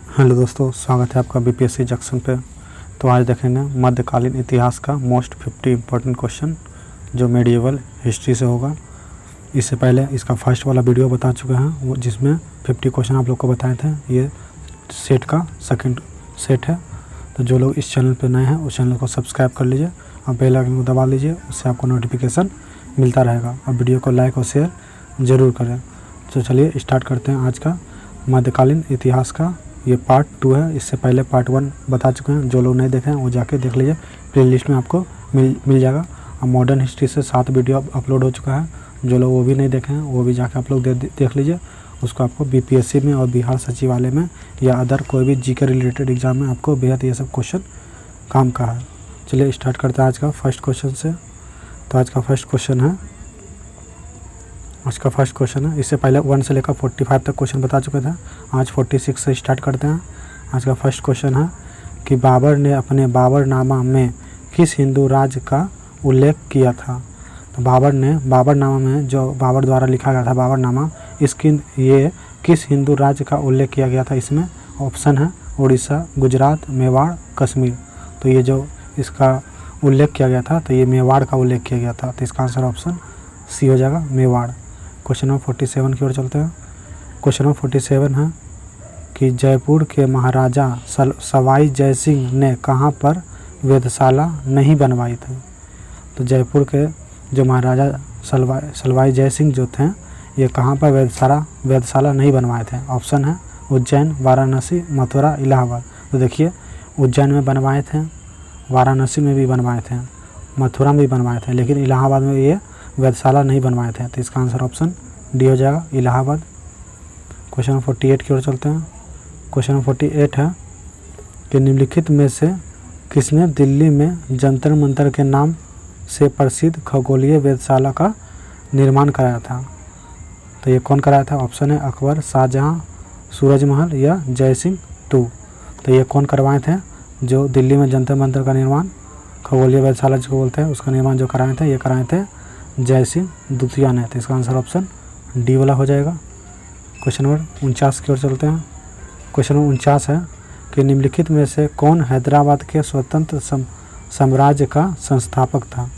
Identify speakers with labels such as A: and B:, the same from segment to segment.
A: Hello दोस्तों, स्वागत है आपका बीपीएससी जंक्शन पे। तो आज देखेंगे मध्यकालीन इतिहास का मोस्ट 50 इंपॉर्टेंट क्वेश्चन जो मेडिएवल हिस्ट्री से होगा। इससे पहले इसका फर्स्ट वाला वीडियो बता चुके हैं वो जिसमें 50 क्वेश्चन आप लोग को बताए थे। ये सेट का सेकंड सेट है। तो जो लोग इस चैनल पे नए हैं उस चैनल को सब्सक्राइब कर लीजिए और बेल आइकन को दबा लीजिए, उससे आपको नोटिफिकेशन मिलता रहेगा। और वीडियो को लाइक और शेयर ज़रूर करें। तो चलिए स्टार्ट करते हैं आज का मध्यकालीन इतिहास का। ये पार्ट 2 है। इससे पहले पार्ट 1 बता चुके हैं। जो लोग नहीं देखे हैं वो जाके देख लीजिए, प्लेलिस्ट में आपको मिल जाएगा। और मॉडर्न हिस्ट्री से 7 वीडियो अपलोड हो चुका है। जो लोग वो भी नहीं देखे हैं वो भी जाके आप लोग देख लीजिए। उसको आपको बीपीएससी में और बिहार सचिवालय में या अदर कोई भी जीके रिलेटेड एग्जाम में आपको बेहद ये सब क्वेश्चन काम का है। चलिए स्टार्ट करते हैं आज का फर्स्ट क्वेश्चन से। तो आज का फर्स्ट क्वेश्चन है। इससे पहले 1 से लेकर 45 तक क्वेश्चन बता चुके थे। आज 46 से स्टार्ट करते हैं। आज का फर्स्ट क्वेश्चन है कि बाबर ने अपने बाबरनामा में किस हिंदू राज्य का उल्लेख किया था। तो बाबर ने बाबरनामा में जो बाबर द्वारा लिखा गया था बाबरनामा, ये किस हिंदू राज्य का उल्लेख किया गया था। इसमें ऑप्शन है उड़ीसा, गुजरात, मेवाड़, कश्मीर। तो ये जो इसका उल्लेख किया गया था तो ये मेवाड़ का उल्लेख किया गया था। तो इसका आंसर ऑप्शन सी हो जाएगा, मेवाड़। क्वेश्चन नंबर 47 की ओर चलते हैं। क्वेश्चन नंबर 47 है कि जयपुर के महाराजा सवाई जयसिंह ने कहाँ पर वेधशाला नहीं बनवाई थी। तो जयपुर के जो महाराजा सवाई जयसिंह जो थे ये कहाँ पर वेधशाला नहीं बनवाए थे। ऑप्शन है उज्जैन, वाराणसी, मथुरा, इलाहाबाद। तो देखिए उज्जैन में बनवाए थे, वाराणसी में भी बनवाए थे, मथुरा में भी बनवाए थे, लेकिन इलाहाबाद में ये वेधशाला नहीं बनवाए थे। तो इसका आंसर ऑप्शन डी हो जाएगा, इलाहाबाद। क्वेश्चन नंबर 48 की ओर चलते हैं। क्वेश्चन नंबर 48 है कि निम्नलिखित में से किसने दिल्ली में जंतर मंतर के नाम से प्रसिद्ध खगोलीय वेधशाला का निर्माण कराया था। तो ये कौन कराया था। ऑप्शन है अकबर, शाहजहाँ, सूरजमहल या जयसिंह II। तो ये कौन करवाए थे जो दिल्ली में जंतर मंतर का निर्माण, खगोलीय वेधशाला जिसको बोलते हैं, उसका निर्माण जो कराए थे ये कराए थे जयसिंह द्वितीय ने। तो इसका आंसर ऑप्शन डी वाला हो जाएगा। क्वेश्चन नंबर 49 की ओर चलते हैं। क्वेश्चन नंबर 49 है कि निम्नलिखित में से कौन हैदराबाद के स्वतंत्र साम्राज्य का संस्थापक था।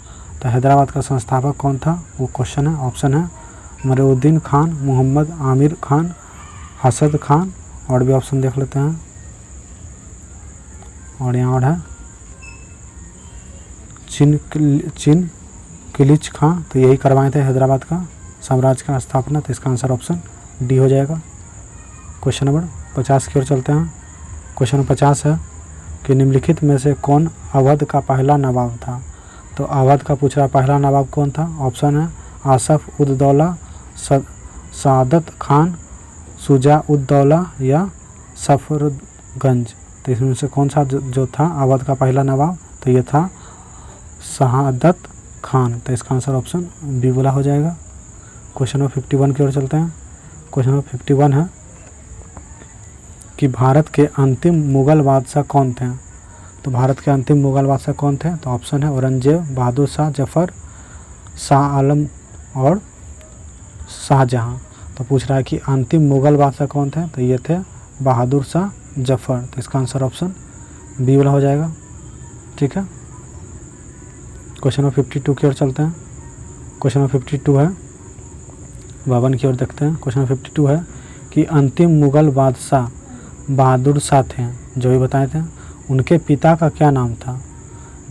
A: तो हैदराबाद का संस्थापक कौन था वो क्वेश्चन है। ऑप्शन है मरूउद्दीन खान, मोहम्मद आमिर खान, हसद खान, और भी ऑप्शन देख लेते हैं। और यहाँ और है चिन किलिच खां। तो यही करवाए थे हैदराबाद का साम्राज्य का स्थापना। तो इसका आंसर ऑप्शन डी हो जाएगा। क्वेश्चन नंबर 50 की ओर चलते हैं। क्वेश्चन नंबर 50 है कि निम्नलिखित में से कौन अवध का पहला नवाब था। तो अवध का पूछ रहा पहला नवाब कौन था। ऑप्शन है आसफ उद दौला, सादत खान, शुजा उद दौला या सफरगंज। तो इसमें से कौन सा जो था अवध का पहला नवाब, तो ये था शहादत खान। तो इसका आंसर ऑप्शन बी वाला हो जाएगा। क्वेश्चन नंबर 51 की ओर चलते हैं। क्वेश्चन नंबर 51 है कि भारत के अंतिम मुगल बादशाह कौन थे। तो भारत के अंतिम मुगल बादशाह कौन थे। तो ऑप्शन है औरंगजेब, बहादुर शाह जफर, शाह आलम और शाहजहां। तो पूछ रहा है कि अंतिम मुगल बादशाह कौन थे। तो ये थे बहादुर शाह जफर। तो इसका आंसर ऑप्शन बी वाला हो जाएगा। ठीक है। क्वेश्चन नंबर 52 की ओर चलते हैं। क्वेश्चन नंबर 52 है 52 की ओर देखते हैं। क्वेश्चन नंबर 52 है कि अंतिम मुगल बादशाह बहादुर शाह थे जो भी बताए थे, उनके पिता का क्या नाम था।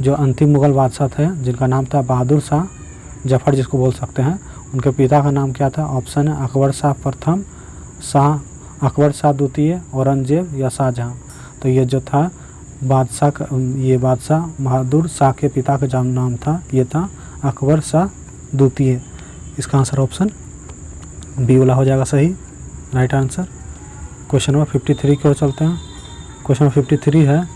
A: जो अंतिम मुगल बादशाह थे जिनका नाम था बहादुर शाह जफर जिसको बोल सकते हैं, उनके पिता का नाम क्या था। ऑप्शन है अकबर शाह प्रथम, अकबर शाह द्वितीय, औरंगजेब या शाहजहां। तो ये जो था बादशाह का, ये बादशाह बहादुर शाह के पिता का जो नाम था ये था अकबर शाह द्वितीय। इसका आंसर ऑप्शन बी वाला हो जाएगा सही, राइट आंसर। क्वेश्चन नंबर 53 की ओर चलते हैं। क्वेश्चन नंबर 53 है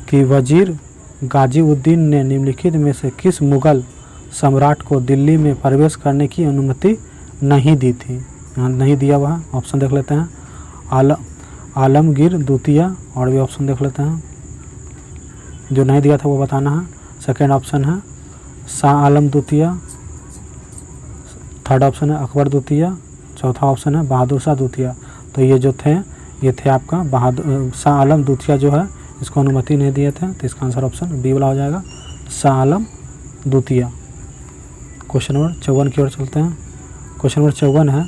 A: कि वजीर गाजीउद्दीन ने निम्नलिखित में से किस मुगल सम्राट को दिल्ली में प्रवेश करने की अनुमति नहीं दी थी। यहाँ नहीं दिया हुआ। ऑप्शन देख लेते हैं आलमगीर द्वितीय, और भी ऑप्शन देख लेते हैं। जो नहीं दिया था वो बताना है। सेकेंड ऑप्शन है शाह आलम द्वितीय, थर्ड ऑप्शन है अकबर द्वितीय, चौथा ऑप्शन है बहादुर शाह द्वितीय। तो ये जो थे ये थे आपका बहादुर शाह आलम द्वितीय जो है, इसको अनुमति नहीं दिए थे, तो इसका आंसर ऑप्शन बी वाला हो जाएगा, शाह आलम द्वितीय। क्वेश्चन नंबर 54 की ओर चलते हैं। क्वेश्चन नंबर 54 है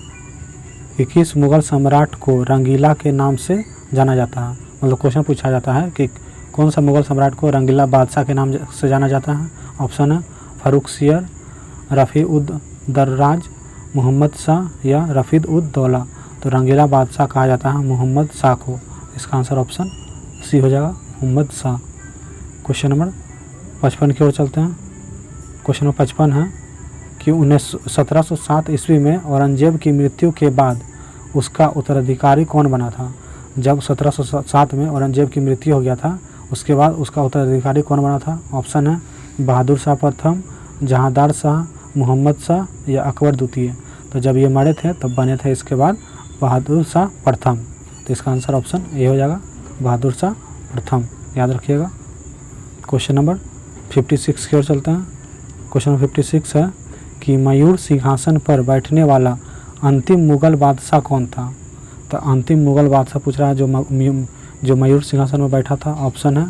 A: कि किस मुगल सम्राट को रंगीला के नाम से जाना जाता है। मतलब क्वेश्चन पूछा जाता है कि कौन सा मुगल सम्राट को रंगीला बादशाह के नाम से जाना जाता है। ऑप्शन है फर्रुखसियर, रफ़ी उद दर्राज, मोहम्मद शाह या रफ़ीद उद दौला। तो रंगीला बादशाह कहा जाता है मोहम्मद शाह को। इसका आंसर ऑप्शन सी हो जाएगा, मोहम्मद शाह। क्वेश्चन नंबर 55 की ओर चलते हैं। क्वेश्चन नंबर 55 है कि 1707 ईस्वी में औरंगजेब की मृत्यु के बाद उसका उत्तराधिकारी कौन बना था। जब 1707 में औरंगजेब की मृत्यु हो गया था, उसके बाद उसका उत्तराधिकारी कौन बना था। ऑप्शन है बहादुर शाह प्रथम, जहांदार शाह, मोहम्मद शाह या अकबर द्वितीय। तो जब ये मरे थे तब बने थे इसके बाद बहादुर शाह प्रथम। तो इसका आंसर ऑप्शन ए हो जाएगा, बहादुर शाह प्रथम, याद रखिएगा। क्वेश्चन नंबर 56 की ओर चलते हैं। क्वेश्चन नंबर 56 है कि मयूर सिंहासन पर बैठने वाला अंतिम मुगल बादशाह कौन था। तो अंतिम मुगल बादशाह पूछ रहा है जो मयूर सिंहासन में बैठा था। ऑप्शन है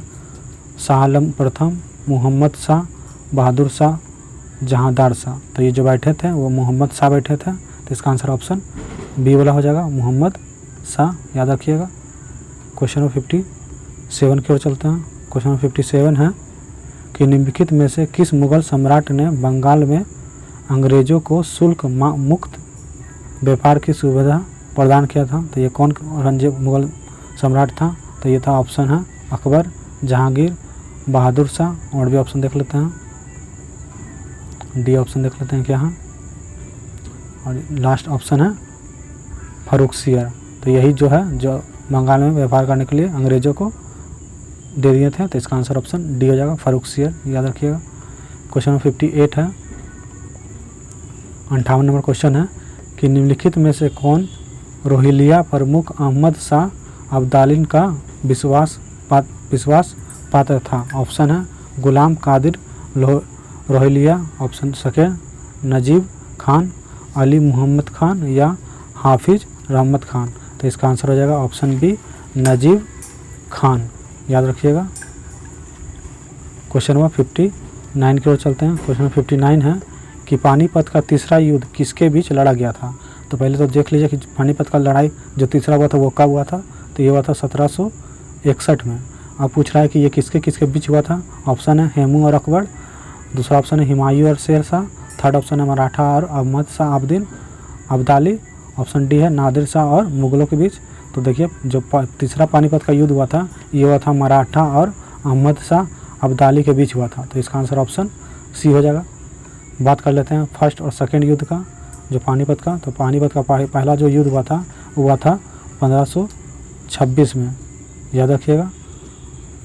A: शाह आलम प्रथम, मोहम्मद शाह, बहादुर शाह, जहांदार शाह। तो ये जो बैठे थे वो मोहम्मद शाह बैठे थे, तो इसका आंसर ऑप्शन बी वाला हो जाएगा, मोहम्मद शाह, याद रखिएगा। क्वेश्चन नंबर 57 की ओर चलते हैं। क्वेश्चन नंबर 57 है कि निम्नलिखित में से किस मुगल सम्राट ने बंगाल में अंग्रेजों को शुल्क मुक्त व्यापार की सुविधा प्रदान किया था। तो ये कौन औरंगजेब मुगल सम्राट था। तो ये था ऑप्शन है अकबर, जहांगीर, बहादुर शाह। और भी ऑप्शन देख लेते हैं, डी ऑप्शन देख लेते हैं क्या है, और लास्ट ऑप्शन है फर्रुखसियर। तो यही जो है जो बंगाल में व्यापार करने के लिए अंग्रेजों को दे दिए थे। तो इसका आंसर ऑप्शन डी हो जाएगा, फर्रुखसियर, याद रखिएगा। क्वेश्चन नंबर 58 है, 58 नंबर क्वेश्चन है कि निम्नलिखित में से कौन रोहिलिया प्रमुख अहमद शाह अब्दाली का विश्वास पात्र था। ऑप्शन है गुलाम कादिर रोहिलिया, ऑप्शन सेकेंड नजीब खान, अली मोहम्मद खान या हाफिज रहमत खान। तो इसका आंसर हो जाएगा ऑप्शन बी, नजीब खान, याद रखिएगा। क्वेश्चन नंबर 59 की ओर चलते हैं। क्वेश्चन नंबर 59 है कि पानीपत का तीसरा युद्ध किसके बीच लड़ा गया था। तो पहले तो देख लीजिए कि पानीपत का लड़ाई जो तीसरा हुआ था वो कब हुआ था। तो ये हुआ था 1761 में। अब पूछ रहा है कि ये किसके किसके बीच हुआ था। ऑप्शन है हेमू और अकबर, दूसरा ऑप्शन है हुमायूं और शेर शाह, थर्ड ऑप्शन है मराठा और अहमद शाह अब्दाली, ऑप्शन डी है नादिर शाह और मुगलों के बीच। तो देखिए जो तीसरा पानीपत का युद्ध हुआ था ये हुआ था मराठा और अहमद शाह अब्दाली के बीच हुआ था। तो इसका आंसर ऑप्शन सी हो जाएगा। बात कर लेते हैं फर्स्ट और सेकेंड युद्ध का, जो पानीपत का। तो पानीपत का पहला जो युद्ध हुआ था वो हुआ था 1526 में, याद रखिएगा।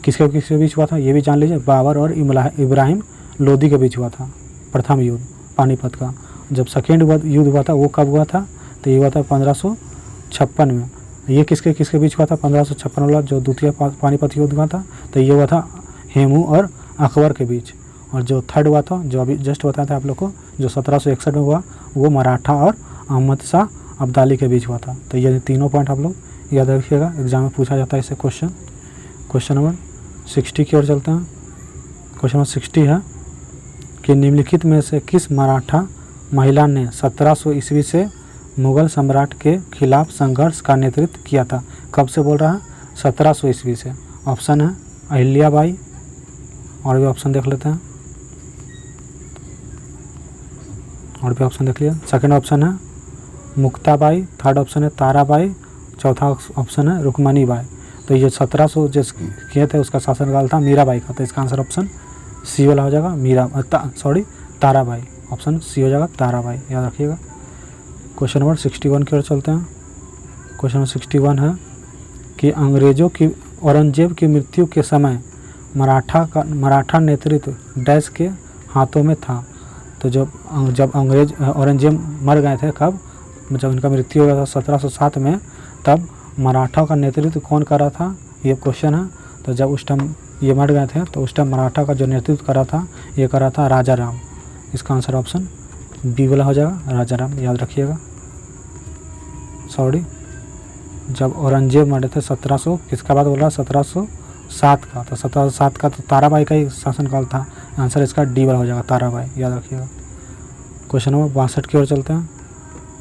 A: किसके किसके बीच हुआ था ये भी जान लीजिए, बाबर और इब्राहिम लोदी के बीच हुआ था प्रथम युद्ध पानीपत का। जब सेकेंड युद्ध हुआ था वो कब हुआ था। तो ये हुआ था 1556 में। ये किसके किसके बीच हुआ था 1556 वाला जो द्वितीय पानीपत युद्ध हुआ था। तो ये हुआ था हेमू और अकबर के बीच। और जो थर्ड हुआ था जो अभी जस्ट बताया था आप लोग को जो 1761 में हुआ वो मराठा और अहमद शाह अब्दाली के बीच हुआ था। तो ये तीनों पॉइंट आप लोग याद रखिएगा, एग्जाम में पूछा जाता है इससे क्वेश्चन। क्वेश्चन नंबर 60 की ओर चलते हैं। क्वेश्चन नंबर 60 है कि निम्नलिखित में से किस मराठा महिला ने 1700 ईस्वी से मुगल सम्राट के खिलाफ संघर्ष का नेतृत्व किया था। कब से बोल रहा है 1700 ईस्वी से। ऑप्शन है अहिल्याबाई, और भी ऑप्शन देख लेते हैं, और भी ऑप्शन देख लिया। सेकंड ऑप्शन है मुक्ताबाई, थर्ड ऑप्शन है ताराबाई, चौथा ऑप्शन है रुक्मणी बाई। तो ये 1700 जिस किए थे उसका शासनकाल था मीराबाई का। तो इसका आंसर ऑप्शन सी वाला हो जाएगा, ताराबाई। ऑप्शन सी हो जाएगा ताराबाई, याद रखिएगा। क्वेश्चन नंबर 61 की ओर चलते हैं। क्वेश्चन नंबर 61 है कि अंग्रेजों की औरंगजेब की मृत्यु के समय मराठा नेतृत्व डैश के हाथों में था। तो जब अंग्रेज औरंगजेब मर गए थे, कब, जब उनका मृत्यु हो गया था 1707 में, तब मराठा का नेतृत्व कौन कर रहा था ये क्वेश्चन है। तो जब उस टाइम ये मर गए थे तो उस टाइम मराठा का जो नेतृत्व कर रहा था ये कर रहा था राजा राम। इसका आंसर ऑप्शन बी वाला हो जाएगा, राजा राम, याद रखिएगा। सॉरी जब औरंगजेब मरे थे 1700 किसका बात बोल रहा है, 1707 का। तो 1707 का तो ताराबाई का ही शासनकाल था। आंसर इसका डी वाला हो जाएगा, ताराबाई, याद रखिएगा। क्वेश्चन नंबर 62 की ओर चलते हैं।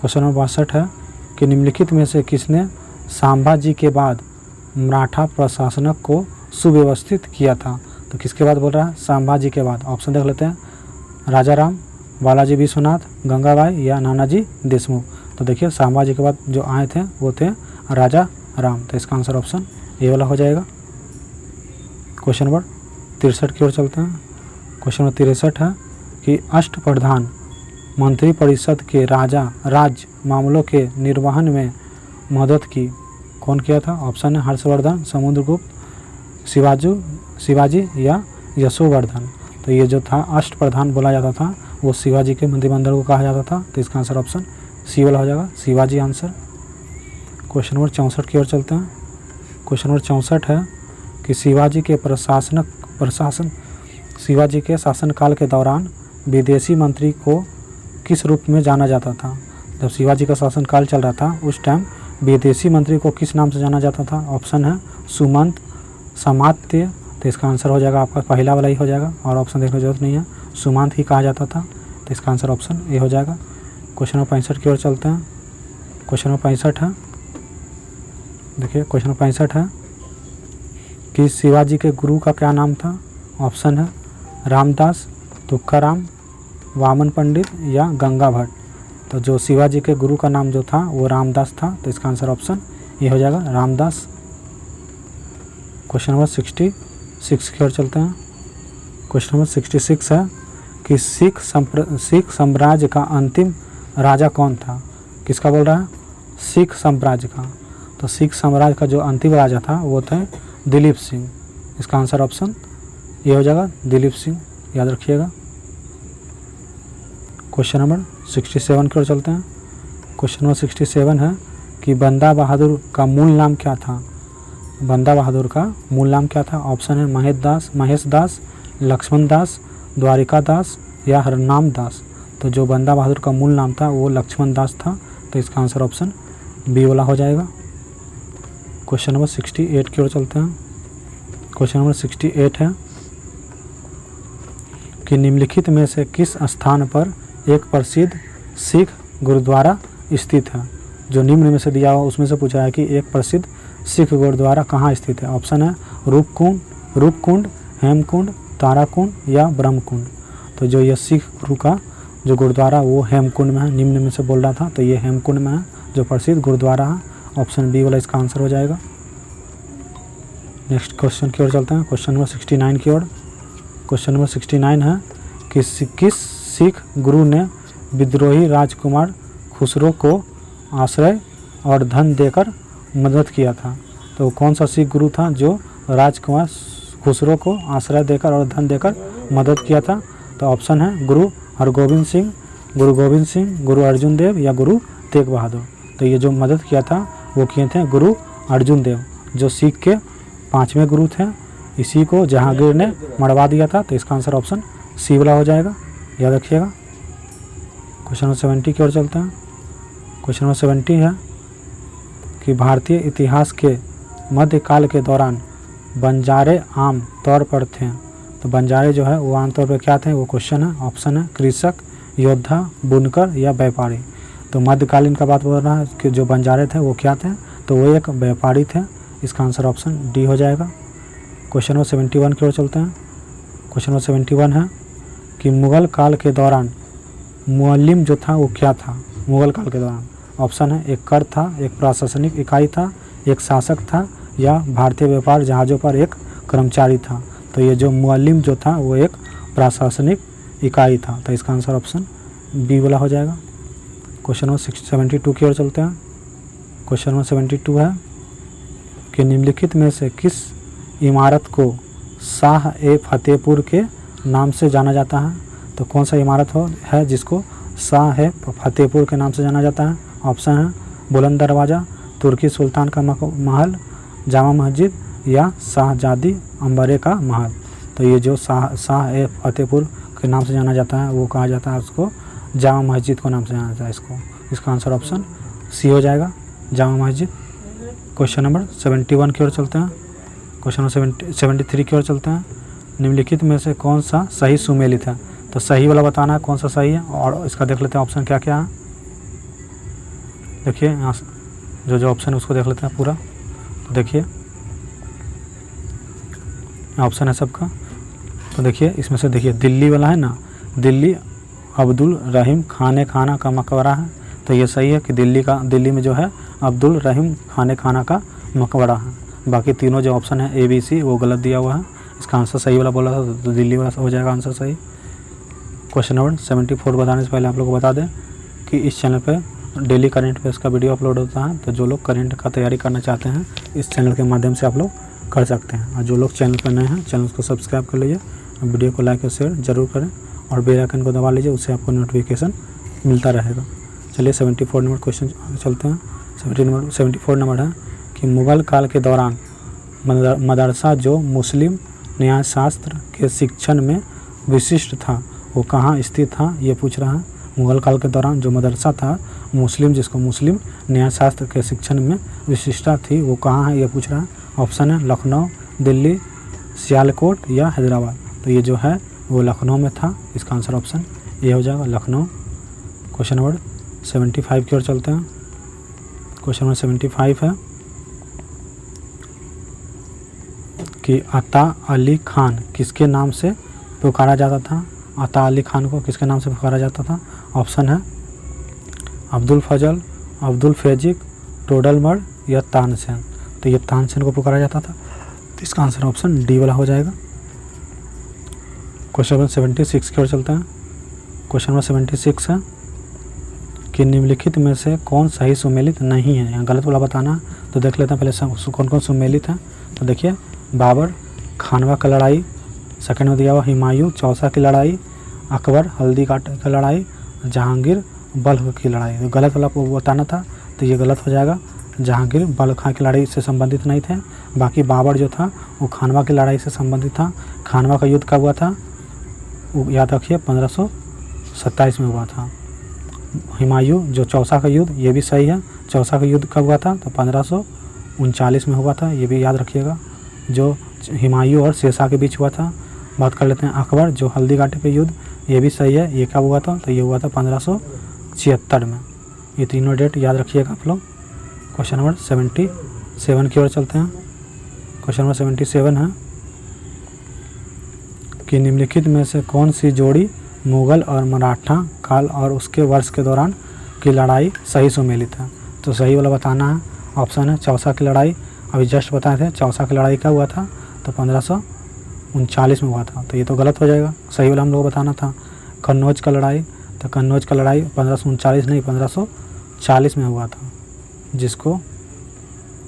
A: क्वेश्चन नंबर 62 है कि निम्नलिखित में से किसने संभाजी के बाद मराठा प्रशासनक को सुव्यवस्थित किया था। तो किसके बाद बोल रहा है, संभाजी के बाद। ऑप्शन देख लेते हैं, राजा राम, बालाजी विश्वनाथ, गंगाबाई या नानाजी देशमुख। तो देखिए संभाजी के बाद जो आए थे वो थे राजा राम। तो इसका आंसर ऑप्शन ए वाला हो जाएगा। क्वेश्चन नंबर 63 की ओर चलते हैं। क्वेश्चन नंबर 63 है कि अष्टप्रधान मंत्रिपरिषद के राज्य मामलों के निर्वहन में मदद की कौन किया था। ऑप्शन है हर्षवर्धन, समुद्रगुप्त, शिवाजी या यशोवर्धन। तो ये जो था अष्टप्रधान बोला जाता था वो शिवाजी के मंत्रिमंडल को कहा जाता था। तो इसका आंसर ऑप्शन सी वाला हो जाएगा, शिवाजी आंसर। क्वेश्चन नंबर 64 की ओर चलते हैं। क्वेश्चन नंबर 64 है कि शिवाजी के शासनकाल के दौरान विदेशी मंत्री को किस रूप में जाना जाता था। जब शिवाजी का शासनकाल चल रहा था उस टाइम विदेशी मंत्री को किस नाम से जाना जाता था। ऑप्शन है सुमंत, समात्य। तो इसका आंसर हो जाएगा आपका पहला वाला ही हो जाएगा और ऑप्शन देखने की जरूरत नहीं है, सुमंत ही कहा जाता था। तो इसका आंसर ऑप्शन ए हो जाएगा। क्वेश्चन नंबर 65 की ओर चलते हैं। क्वेश्चन नंबर 65 है, देखिए क्वेश्चन नंबर 65 है कि शिवाजी के गुरु का क्या नाम था। ऑप्शन है रामदास, तुकाराम, वामन पंडित या गंगा भट्ट। तो जो शिवाजी के गुरु का नाम जो था वो रामदास था। तो इसका आंसर ऑप्शन ये हो जाएगा, रामदास। क्वेश्चन नंबर 66 की ओर चलते हैं। क्वेश्चन नंबर 66 है कि सिख साम्राज्य का अंतिम राजा कौन था। किसका बोल रहा है, सिख साम्राज्य का। तो सिख साम्राज्य का जो अंतिम राजा था वो थे दिलीप सिंह। इसका आंसर ऑप्शन ये हो जाएगा, दिलीप सिंह, याद रखिएगा। क्वेश्चन नंबर 67 की ओर चलते हैं। क्वेश्चन नंबर 67 है कि बंदा बहादुर का मूल नाम क्या था। बंदा बहादुर का मूल नाम क्या था। ऑप्शन है महेश दास, लक्ष्मण दास, द्वारिका दास या हरनाम दास। तो जो बंदा बहादुर का मूल नाम था वो लक्ष्मण दास था। तो इसका आंसर ऑप्शन बी वाला हो जाएगा। क्वेश्चन नंबर 68 की ओर चलते हैं। क्वेश्चन नंबर 68 है कि निम्नलिखित में से किस स्थान पर एक प्रसिद्ध सिख गुरुद्वारा स्थित है। जो निम्न में से दिया हुआ उसमें से पूछा है कि एक प्रसिद्ध सिख गुरुद्वारा कहाँ स्थित है। ऑप्शन है रूपकुंड, हेमकुंड, ताराकुंड या ब्रह्मकुंड। तो जो ये सिख गुरु का जो गुरुद्वारा वो हेमकुंड में है, निम्न में से बोल रहा था। तो ये हेमकुंड में है जो प्रसिद्ध गुरुद्वारा है। ऑप्शन बी वाला इसका आंसर हो जाएगा। नेक्स्ट क्वेश्चन की ओर चलते हैं। क्वेश्चन नंबर 69 की ओर। क्वेश्चन नंबर 69 है कि किस सिख गुरु ने विद्रोही राजकुमार खुसरो को आश्रय और धन देकर मदद किया था। तो कौन सा सिख गुरु था जो राजकुमार खुसरो को आश्रय देकर और धन देकर मदद किया था। तो ऑप्शन है गुरु हरगोविंद सिंह, गुरु अर्जुन देव या गुरु तेग बहादुर। तो ये जो मदद किया था वो किए थे गुरु अर्जुन देव, जो सिख के 5वें गुरु थे। इसी को जहांगीर ने मरवा दिया था। तो इसका आंसर ऑप्शन सी वाला हो जाएगा, याद रखिएगा। क्वेश्चन नंबर 70 की ओर चलते हैं। क्वेश्चन नंबर 70 है कि भारतीय इतिहास के मध्यकाल के दौरान बंजारे आम तौर पर थे। तो बंजारे जो है वो आमतौर पर क्या थे वो क्वेश्चन है। ऑप्शन है कृषक, योद्धा, बुनकर या व्यापारी। तो मध्यकालीन का बात बोल रहा है कि जो बंजारे थे वो क्या थे, तो वो एक व्यापारी थे। इसका आंसर ऑप्शन डी हो जाएगा। क्वेश्चन नंबर 71 की ओर चलते हैं। क्वेश्चन नंबर 71 है कि मुगल काल के दौरान मुअल्लिम जो था वो क्या था। मुगल काल के दौरान ऑप्शन है एक कर था, एक प्रशासनिक इकाई था, एक शासक था या भारतीय व्यापार जहाज़ों पर एक कर्मचारी था। तो ये जो मुअल्लिम जो था वो एक प्रशासनिक इकाई था। तो इसका आंसर ऑप्शन बी वाला हो जाएगा। क्वेश्चन नंबर 72 की ओर चलते हैं। क्वेश्चन नंबर 72 है कि निम्नलिखित में से किस इमारत को शाह ए फतेहपुर के नाम से जाना जाता है। तो कौन सा इमारत है जिसको शाह ए फतेहपुर के नाम से जाना जाता है। ऑप्शन है बुलंद दरवाज़ा, तुर्की सुल्तान का महल, जामा मस्जिद या शाहजादी अंबरे का महल। तो ये जो शाह ए फतेहपुर के नाम से जाना जाता है वो कहा जाता है उसको जामा मस्जिद को नाम से जाना जाता है इसको। इसका आंसर ऑप्शन सी हो जाएगा, जामा मस्जिद। क्वेश्चन नंबर 71 की ओर चलते हैं। क्वेश्चन नंबर 73 की ओर चलते हैं। निम्नलिखित में से कौन सा सही सुमेलित है? तो सही वाला बताना है कौन सा सही है, और इसका देख लेते हैं ऑप्शन क्या क्या है। देखिए यहाँ से जो ऑप्शन है उसको देख लेते हैं पूरा। तो देखिए ऑप्शन है सबका। तो देखिए इसमें से देखिए दिल्ली वाला है ना, दिल्ली अब्दुल रहीम खाने खाना का मकबरा है। तो ये सही है कि दिल्ली में जो है अब्दुल रहीम खाने खाना का मकबरा है। बाकी तीनों जो ऑप्शन है ABC वो गलत दिया हुआ है। इसका आंसर सही वाला बोला था तो दिल्ली वाला हो जाएगा आंसर सही। क्वेश्चन नंबर 74 बताने से पहले आप लोग को बता दें कि इस चैनल पे डेली करंट अफेयर्स का वीडियो अपलोड होता है। तो जो लोग करंट का तैयारी करना चाहते हैं इस चैनल के माध्यम से आप लोग कर सकते हैं। और जो लोग चैनल पर नए हैं चैनल को सब्सक्राइब कर लीजिए, वीडियो को लाइक और शेयर जरूर करें और बेल आइकन को दबा लीजिए, उससे आपको नोटिफिकेशन मिलता रहेगा। चलिए 74 नंबर क्वेश्चन चलते हैं। 74 नंबर है कि मुग़ल काल के दौरान मदरसा जो मुस्लिम न्यायशास्त्र के शिक्षण में विशिष्ट था वो कहाँ स्थित था, ये पूछ रहा है। मुग़ल काल के दौरान जो मदरसा था जिसको मुस्लिम न्यायशास्त्र के शिक्षण में विशिष्टता थी वो कहाँ है, ये पूछ रहा है। ऑप्शन है लखनऊ, दिल्ली, सियालकोट या हैदराबाद। तो ये जो है वो लखनऊ में था। इसका आंसर ऑप्शन ये हो जाएगा लखनऊ। क्वेश्चन नंबर 75 की ओर चलते हैं। क्वेश्चन नंबर 75 है कि अता अली खान किसके नाम से पुकारा जाता था? अता अली खान को किसके नाम से पुकारा जाता था? ऑप्शन है अब्दुल फजल, अब्दुल फैजिक, टोडरमल या तानसेन। तो ये तानसेन को पुकारा जाता था। तो इसका आंसर ऑप्शन डी वाला हो जाएगा। क्वेश्चन नंबर 76 की ओर चलते हैं। क्वेश्चन नंबर 76 है कि निम्नलिखित में से कौन सही सुमेलित नहीं है? यहाँ गलत वाला बताना। तो देख लेते हैं पहले कौन कौन सुमेलित है। तो देखिए बाबर खानवा की लड़ाई, सेकंड में दिया हुआ हुमायूं चौसा की लड़ाई, अकबर हल्दी घाटी की लड़ाई, जहांगीर बल्ख की लड़ाई। तो गलत वाला बताना था तो ये गलत हो जाएगा। जहांगीर बल्ख खां की लड़ाई से संबंधित नहीं थे। बाकी बाबर जो था वो खानवा की लड़ाई से संबंधित था। खानवा का युद्ध कब हुआ था? वो याद रखिए 1527 में हुआ था। हुमायूं जो चौसा का युद्ध, ये भी सही है। चौसा का युद्ध कब हुआ था? तो 1539 में हुआ था, ये भी याद रखिएगा। जो हुमायूं और शेरशाह के बीच हुआ था। बात कर लेते हैं अकबर जो हल्दी घाटी पे युद्ध, ये भी सही है। ये कब हुआ था? तो ये हुआ था 1576 में। ये तीनों डेट याद रखिएगा आप लोग। क्वेश्चन नंबर 77 की ओर चलते हैं। क्वेश्चन नंबर 77 है कि निम्नलिखित में से कौन सी जोड़ी मुग़ल और मराठा काल और उसके वर्ष के दौरान की लड़ाई सही सुमेलित है? तो सही वाला बताना है। ऑप्शन है चौसा की लड़ाई, अभी जस्ट बताए थे। चौसा की लड़ाई कब हुआ था? तो 1539 में हुआ था। तो ये तो गलत हो जाएगा। सही वाला हम लोग बताना था कन्नौज का लड़ाई। तो कन्नौज का लड़ाई 1539 नहीं 1540 में हुआ था, जिसको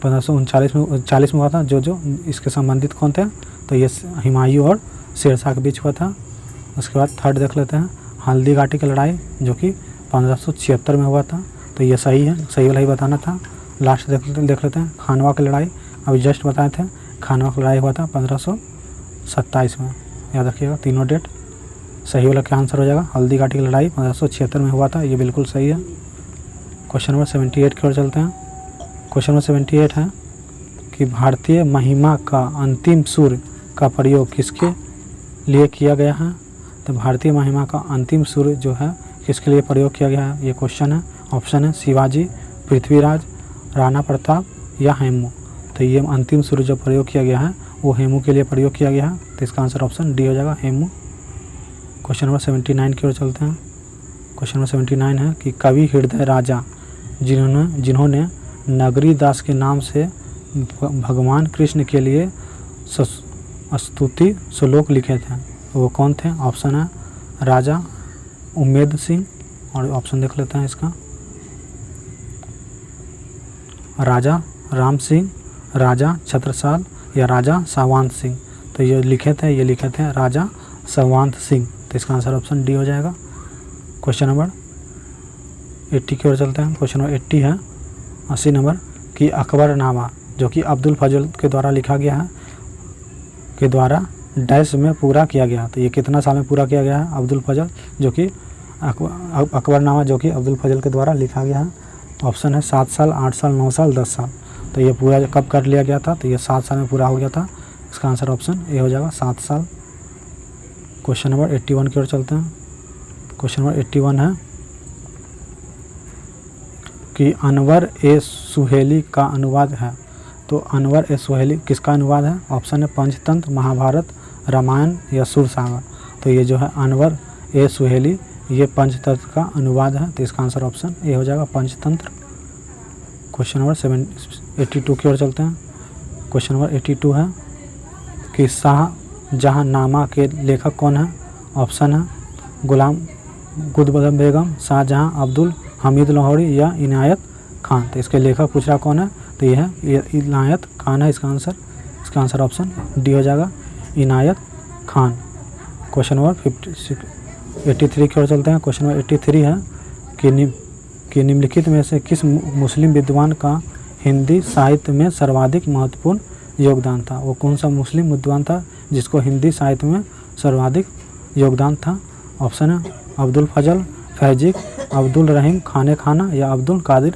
A: 1539 में हुआ था। जो इसके संबंधित कौन थे? तो ये हुमायूं और शेरशाह के बीच हुआ था। उसके बाद थर्ड देख लेते हैं हल्दी घाटी की लड़ाई जो कि 1576 में हुआ था। तो ये सही है, सही वाला ही बताना था। लास्ट देख लेते हैं खानवा की लड़ाई, अभी जस्ट बताए थे। खानवा की लड़ाई हुआ था 1527 में, याद रखिएगा। तीनों डेट सही वाला क्या आंसर हो जाएगा? हल्दी घाटी की लड़ाई 1576 में हुआ था, ये बिल्कुल सही है। क्वेश्चन नंबर 78 की ओर चलते हैं। क्वेश्चन नंबर 78 है कि भारतीय महिमा का अंतिम सुर का प्रयोग किसके लिए किया गया है? तो भारतीय महिमा का अंतिम सुर जो है किसके लिए प्रयोग किया गया है, ये क्वेश्चन है। ऑप्शन है शिवाजी, पृथ्वीराज, राणा प्रताप या हेमू। तो ये अंतिम सुर जो प्रयोग किया गया है वो हेमू के लिए प्रयोग किया गया है। तो इसका आंसर ऑप्शन डी हो जाएगा, हेमू। क्वेश्चन नंबर 79 की ओर चलते हैं। क्वेश्चन नंबर 79 है कि कवि हृदय राजा जिन्होंने नगरी दास के नाम से भगवान कृष्ण के लिए स्तुति श्लोक लिखे थे, वो कौन थे? ऑप्शन है राजा उम्मेद सिंह, और ऑप्शन देख लेते हैं इसका, राजा राम सिंह, राजा छत्रसाल या राजा सावंत सिंह। तो ये लिखे थे राजा सावंत सिंह। तो इसका आंसर ऑप्शन डी हो जाएगा। क्वेश्चन नंबर 80 की ओर चलते हैं। क्वेश्चन नंबर 80 है 80 नंबर कि अकबरनामा जो कि अब्दुल फजल के द्वारा लिखा गया है के द्वारा डैश में पूरा किया गया। तो ये कितना साल में पूरा किया गया है? अब्दुल फजल जो कि अकबरनामा जो कि अब्दुल फजल के द्वारा लिखा गया है। ऑप्शन है 7 साल, 8 साल, 9 साल, 10 साल। तो ये पूरा कब कर लिया गया था, तो ये 7 साल में पूरा हो गया था। इसका आंसर ऑप्शन ए हो जाएगा 7 साल। क्वेश्चन नंबर 81 की ओर चलते हैं। क्वेश्चन नंबर 81 है कि अनवर ए सुहेली का अनुवाद है। तो अनवर ए सुहेली किसका अनुवाद है? ऑप्शन है पंचतंत्र, महाभारत, रामायण या सूरसागर। तो ये जो है अनवर ए सुहेली ये पंचतंत्र का अनुवाद है। तो इसका आंसर ऑप्शन ए हो जाएगा पंचतंत्र। क्वेश्चन नंबर 82 की ओर चलते हैं। क्वेश्चन नंबर 82 है कि शाहजहांनामा के लेखक कौन है? ऑप्शन है गुलाम गुलबदन बेगम, शाहजहां, अब्दुल हमीद लाहौरी या इनायत खान। तो इसके लेखक पूछ रहा कौन है? तो ये है इनायत खान है इसका आंसर। इसका आंसर ऑप्शन डी हो जाएगा इनायत खान। क्वेश्चन नंबर 83 की ओर चलते हैं। क्वेश्चन नंबर 83 है कि निम्नलिखित में से किस मुस्लिम विद्वान का हिंदी साहित्य में सर्वाधिक महत्वपूर्ण योगदान था? वो कौन सा मुस्लिम विद्वान था जिसको हिंदी साहित्य में सर्वाधिक योगदान था? ऑप्शन है अब्दुल फजल फैजिक, अब्दुल रहीम खाने खाना या अब्दुल कादिर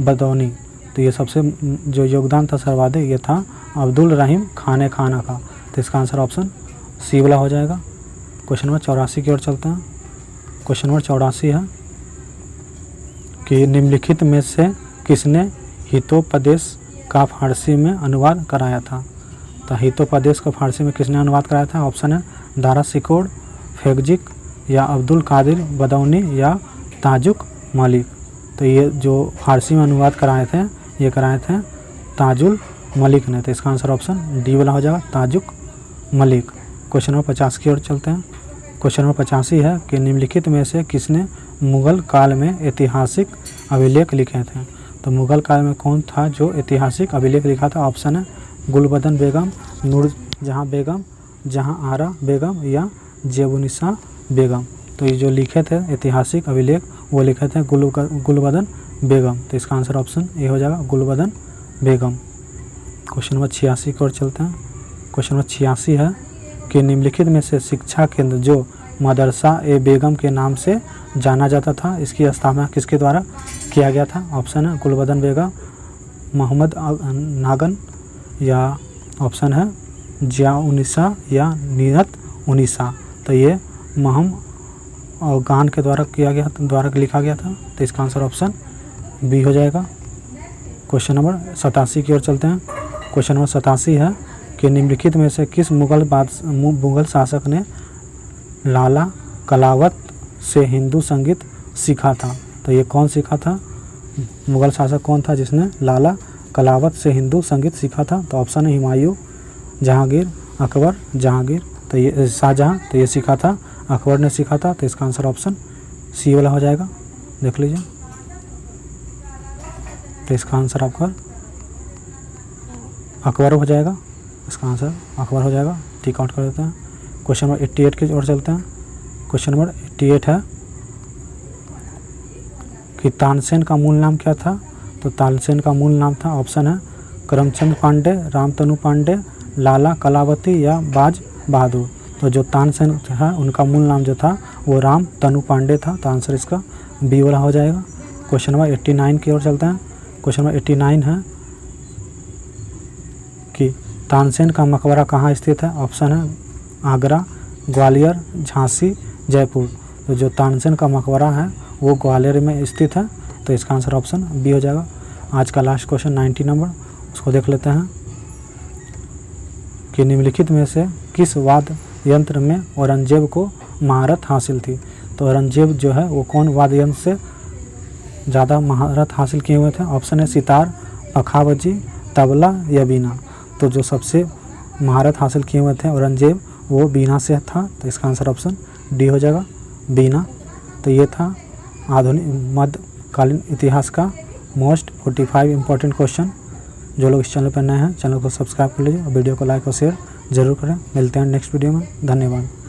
A: बदौनी। तो ये सबसे जो योगदान था सर्वाधिक ये था अब्दुल रहीम खाने खाना का। तो इसका आंसर ऑप्शन सी वाला हो जाएगा। क्वेश्चन नंबर 84 की ओर चलते हैं। क्वेश्चन नंबर 84 है कि निम्नलिखित में से किसने हितोपदेश का फारसी में अनुवाद कराया था? तो हितोपदेश का फारसी में किसने अनुवाद कराया था? ऑप्शन है दारा सिकोड़, फैजिक या अब्दुल कादिर बदौनी या ताजुक मलिक। तो ये जो फारसी में अनुवाद कराए थे ये कराए थे ताजुल मलिक ने। तो इसका आंसर ऑप्शन डी वाला हो जाएगा ताजुक मलिक। क्वेश्चन नंबर 50 की ओर चलते हैं। क्वेश्चन नंबर 85 है कि निम्नलिखित में से किसने मुग़ल काल में ऐतिहासिक अभिलेख लिखे थे? तो मुग़ल काल में कौन था जो ऐतिहासिक अभिलेख लिखा था? ऑप्शन है गुलबदन बेगम, नूरजहां बेगम, जहां आरा बेगम या जेबुनिसा बेगम। तो ये जो लिखे थे ऐतिहासिक अभिलेख वो लिखे थे गुलबदन बेगम। तो इसका आंसर ऑप्शन ए हो जाएगा गुलबदन बेगम। क्वेश्चन नंबर 86 की ओर चलते हैं। क्वेश्चन नंबर 86 है कि निम्नलिखित में से शिक्षा केंद्र जो मदरसा ए बेगम के नाम से जाना जाता था इसकी स्थापना किसके द्वारा किया गया था? ऑप्शन है गुलबदन बेगम, मोहम्मद नागन या ऑप्शन है जिया उनिसा या नीरत उनिसा। तो ये महम और गान के द्वारा लिखा गया था। तो इसका आंसर ऑप्शन बी हो जाएगा। क्वेश्चन नंबर 87 की ओर चलते हैं। क्वेश्चन नंबर 87 है कि निम्नलिखित में से किस मुग़ल शासक ने लाला कलावत से हिंदू संगीत सीखा था? तो ये कौन सीखा था? मुग़ल शासक कौन था जिसने लाला कलावत से हिंदू संगीत सीखा था? तो ऑप्शन है हुमायूं, जहांगीर, अकबर, जहांगीर। तो ये शाहजहां। तो ये सीखा था अकबर ने सीखा था। तो इसका आंसर ऑप्शन सी वाला हो जाएगा। देख लीजिए। तो इसका आंसर आपका अकबर हो जाएगा। इसका आंसर अकबर हो जाएगा। टिक आउट कर देते हैं। क्वेश्चन नंबर 88 की ओर चलते हैं। क्वेश्चन नंबर 88 है कि तानसेन का मूल नाम क्या था? तो तानसेन का मूल नाम था ऑप्शन है करमचंद पांडे, रामतनु पांडे, लाला कलावती या बाज बहादुर। तो जो तानसेन है उनका मूल नाम जो था वो राम तनु पांडे था। तो आंसर इसका बी वाला हो जाएगा। क्वेश्चन नंबर 89 की ओर चलते हैं। क्वेश्चन नंबर 89 है कि तानसेन का मकबरा कहाँ स्थित है? ऑप्शन है आगरा, ग्वालियर, झांसी, जयपुर। तो जो तानसेन का मकबरा है वो ग्वालियर में स्थित है। तो इसका आंसर ऑप्शन बी हो जाएगा। आज का लास्ट क्वेश्चन 90 नंबर उसको देख लेते हैं कि निम्नलिखित में से किस वाद्य यंत्र में औरंगजेब को महारत हासिल थी? तो औरंगजेब जो है वो कौन वाद्य यंत्र से ज़्यादा महारत हासिल किए हुए थे? ऑप्शन है सितार, पखावजी, तबला या बीना। तो जो सबसे महारत हासिल किए हुए थे औरंगजेब वो बीना से था। तो इसका आंसर ऑप्शन डी हो जाएगा बीना। तो ये था आधुनिक मध्यकालीन इतिहास का मोस्ट 45 इम्पोर्टेंट क्वेश्चन। जो लोग इस चैनल पर नए हैं चैनल को सब्सक्राइब कर लीजिए और वीडियो को लाइक और शेयर ज़रूर करें। मिलते हैं नेक्स्ट वीडियो में। धन्यवाद।